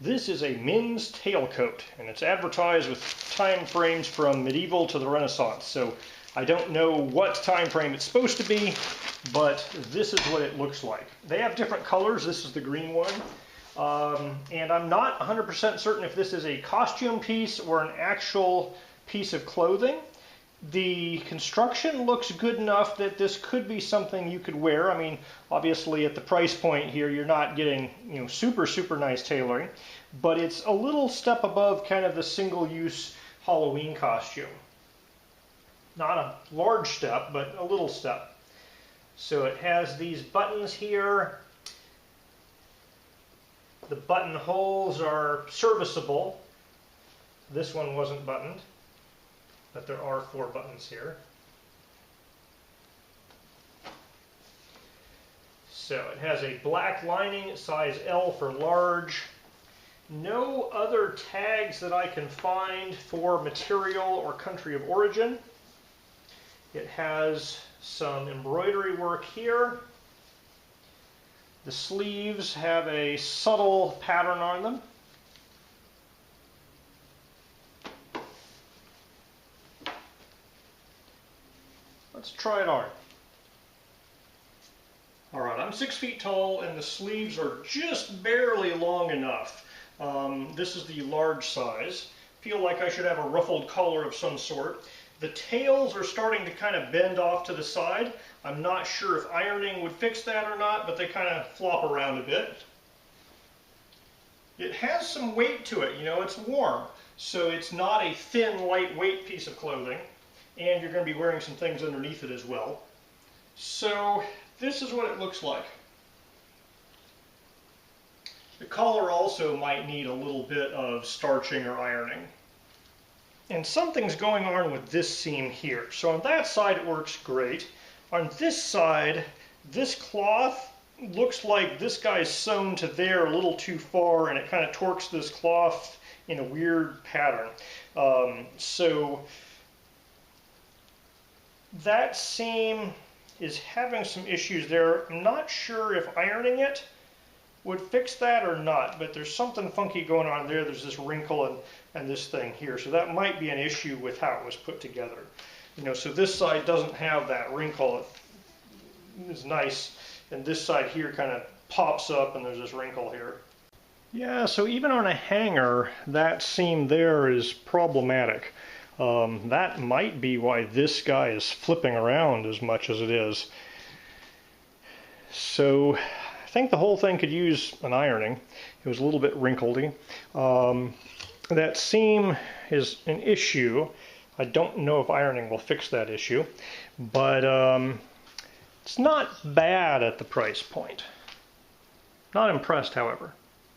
This is a men's tailcoat, and it's advertised with time frames from medieval to the Renaissance. So I don't know what time frame it's supposed to be, but this is what it looks like. They have different colors. This is the green one. And I'm not 100% certain if this is a costume piece or an actual piece of clothing. The construction looks good enough that this could be something you could wear. I mean, obviously at the price point here, you're not getting, super nice tailoring, but it's a little step above kind of the single-use Halloween costume. Not a large step, but a little step. So it has these buttons here. The buttonholes are serviceable. This one wasn't buttoned, but there are 4 buttons here. So it has a black lining, size L for large. No other tags that I can find for material or country of origin. It has some embroidery work here. The sleeves have a subtle pattern on them. Let's try it on. Alright, I'm 6 feet tall and the sleeves are just barely long enough. This is the large size. Feel like I should have a ruffled collar of some sort. The tails are starting to kind of bend off to the side. I'm not sure if ironing would fix that or not, but they kind of flop around a bit. It has some weight to it, it's warm. So it's not a thin, lightweight piece of clothing. And you're going to be wearing some things underneath it as well. So this is what it looks like. The collar also might need a little bit of starching or ironing. And something's going on with this seam here. So on that side it works great. On this side, this cloth looks like this guy's sewn to there a little too far, and it kind of torques this cloth in a weird pattern. So that seam is having some issues there. I'm not sure if ironing it would fix that or not, but there's something funky going on there. There's this wrinkle and this thing here, so that might be an issue with how it was put together. So this side doesn't have that wrinkle. It's nice, and this side here kind of pops up and there's this wrinkle here. Yeah, so even on a hanger, that seam there is problematic. That might be why this guy is flipping around as much as it is. So I think the whole thing could use an ironing. It was a little bit wrinkledy. That seam is an issue. I don't know if ironing will fix that issue, but it's not bad at the price point. Not impressed, however.